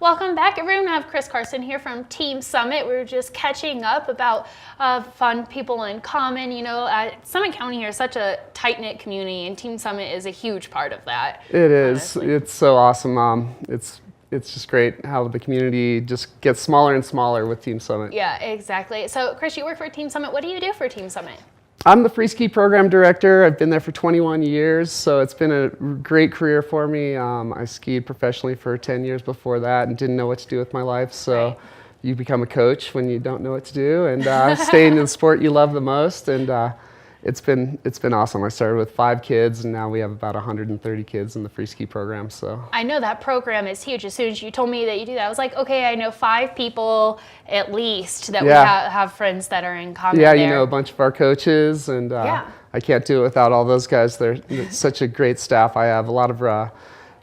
Welcome back, everyone. I have Chris Carson here from Team Summit. We were just catching up about fun people in common. You know, Summit County here is such a tight-knit community, and Team Summit is a huge part of that. It is. Honestly. It's so awesome. It's just great how the community just gets smaller and smaller with Team Summit. Yeah, exactly. So, Chris, you work for Team Summit. What do you do for Team Summit? I'm the free ski program director. I've been there for 21 years, so it's been a great career for me. I skied professionally for 10 years before that and didn't know what to do with my life, so right. You become a coach when you don't know what to do and stay in the sport you love the most, and it's been awesome. I started with 5 kids, and now we have about 130 kids in the free ski program. So I know that program is huge. As soon as you told me that you do that, I was like, okay, I know 5 people at least that we have friends that are in common. Yeah, there. You know a bunch of our coaches, and I can't do it without all those guys. They're such a great staff. I have a lot of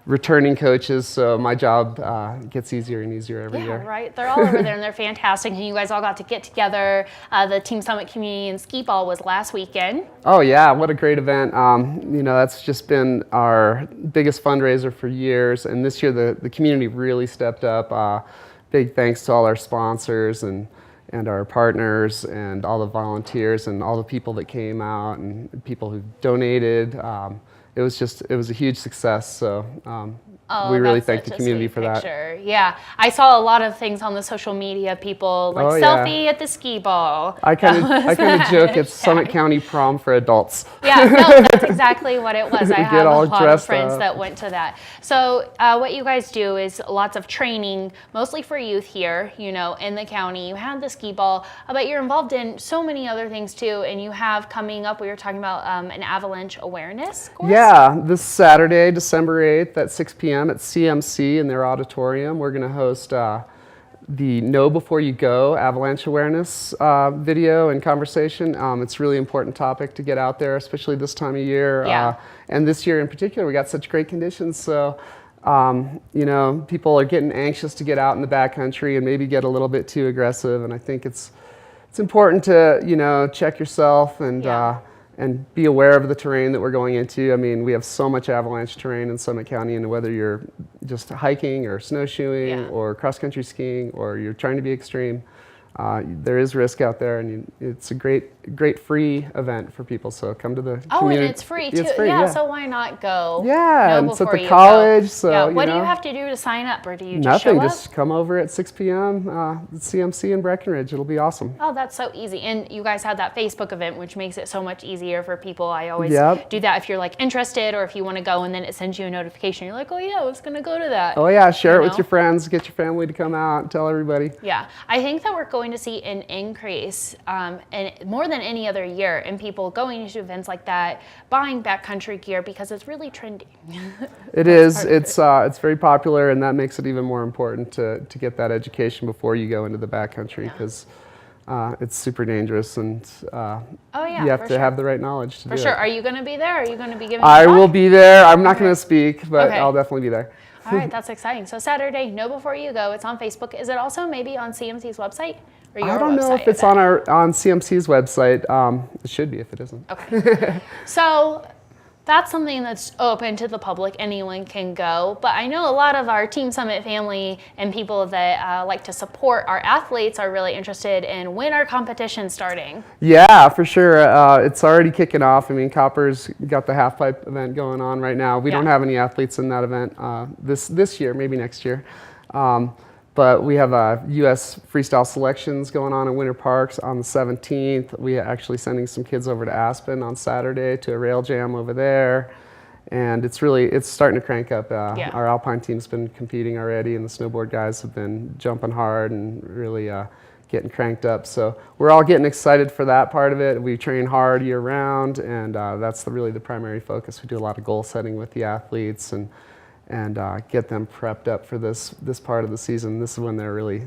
returning coaches, so my job gets easier and easier every year. Yeah, right. They're all over there, and they're fantastic. And you guys all got to get together. The Team Summit Community and Ski Ball was last weekend. Oh yeah, what a great event. You know, that's just been our biggest fundraiser for years, and this year the community really stepped up. Big thanks to all our sponsors and our partners and all the volunteers and all the people that came out and people who donated. It was a huge success, so we really thank the community for that. Yeah, I saw a lot of things on the social media, people like selfie at the ski ball. I kind of joke it's Summit County prom for adults. Yeah, no, that's exactly what it was. I have a lot of friends that went to that. So what you guys do is lots of training, mostly for youth here, you know, in the county. You have the ski ball, but you're involved in so many other things too, and you have coming up, we were talking about an Avalanche Awareness course? Yeah, this Saturday, December 8th at 6 p.m. at CMC in their auditorium. We're going to host the Know Before You Go Avalanche Awareness video and conversation. It's a really important topic to get out there, especially this time of year. Yeah. And this year in particular, we got such great conditions. So, you know, people are getting anxious to get out in the backcountry and maybe get a little bit too aggressive. And I think it's important to, you know, check yourself and be aware of the terrain that we're going into. I mean, we have so much avalanche terrain in Summit County, and whether you're just hiking or snowshoeing or cross-country skiing or you're trying to be extreme, there is risk out there, and it's a great free event for people. So come to the community. Oh, and it's free too. It's free, so why not go? Yeah, and it's at the college. So what do you have to do to sign up, or do you just nothing? Show up? Just come over at 6 p.m. At CMC in Breckenridge. It'll be awesome. Oh, that's so easy. And you guys had that Facebook event, which makes it so much easier for people. I always do that if you're like interested, or if you want to go, and then it sends you a notification. You're like, oh yeah, I was going to go to that. Oh yeah, share it with your friends. Get your family to come out and tell everybody. Yeah, I think that we're going to see an increase, and more than any other year, in people going to events like that, buying backcountry gear because it's really trendy. It is. It's very popular, and that makes it even more important to get that education before you go into the backcountry, because it's super dangerous, and you have to have the right knowledge to do it. For sure. Are you going to be there? Are you going to be giving? I will be there. I'm not going to speak, but I'll definitely be there. All right, that's exciting. So Saturday, Know Before You Go. It's on Facebook. Is it also maybe on CMC's website? Or your I don't know if it's on CMC's website. It should be if it isn't. Okay. So that's something that's open to the public. Anyone can go. But I know a lot of our Team Summit family and people that like to support our athletes are really interested in when our competition's starting. Yeah, for sure. It's already kicking off. I mean, Copper's got the half pipe event going on right now. We don't have any athletes in that event this year, maybe next year. But we have U.S. freestyle selections going on in Winter Parks on the 17th. We are actually sending some kids over to Aspen on Saturday to a rail jam over there. And it's starting to crank up. Our alpine team's been competing already, and the snowboard guys have been jumping hard and really getting cranked up. So we're all getting excited for that part of it. We train hard year round, and that's really the primary focus. We do a lot of goal setting with the athletes and get them prepped up for this part of the season. This is when they're really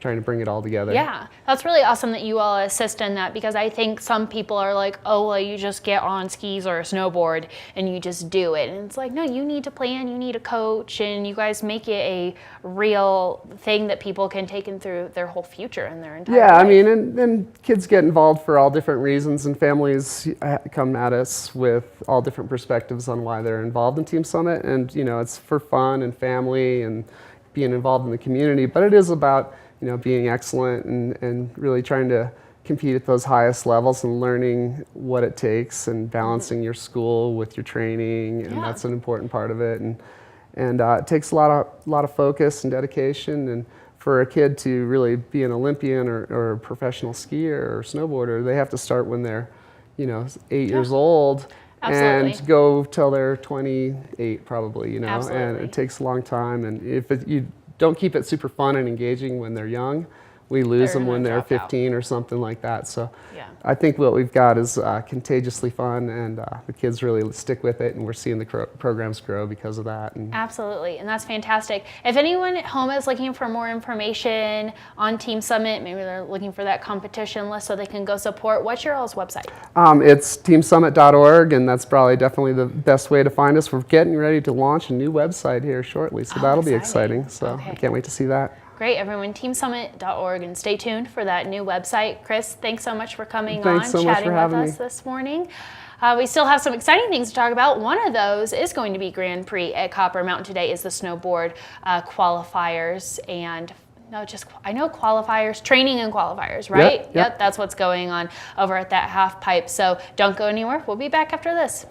trying to bring it all together. Yeah, that's really awesome that you all assist in that, because I think some people are like, oh, well, you just get on skis or a snowboard and you just do it. And it's like, no, you need to plan, you need a coach, and you guys make it a real thing that people can take in through their whole future and their entire life. I mean, and kids get involved for all different reasons, and families come at us with all different perspectives on why they're involved in Team Summit. And, you know, it's for fun and family and being involved in the community, but it is about, you know, being excellent and really trying to compete at those highest levels and learning what it takes and balancing your school with your training, and that's an important part of it. And it takes a lot of focus and dedication. And for a kid to really be an Olympian or a professional skier or snowboarder, they have to start when they're, you know, 8 years old. Absolutely. And go till they're 28 probably, you know. Absolutely. And it takes a long time. And if you don't keep it super fun and engaging when they're young, we lose them when they're 15 or something like that. So I think what we've got is contagiously fun, and the kids really stick with it, and we're seeing the programs grow because of that. And absolutely, and that's fantastic. If anyone at home is looking for more information on Team Summit, maybe they're looking for that competition list so they can go support, what's your all's website? It's teamsummit.org, and that's probably definitely the best way to find us. We're getting ready to launch a new website here shortly, so that'll be exciting. So I can't wait to see that. Great, everyone, teamsummit.org, and stay tuned for that new chabting Chris, thanks so much for coming thanks on, so much chatting for having with us this morning. We still have some exciting things to talk about. One of those is going to be Grand Prix at Copper Mountain today, is the Snowboard Qualifiers, and I know qualifiers, training and qualifiers, right? Yep, that's what's going on over at that half pipe. So don't go anywhere. We'll be back after this.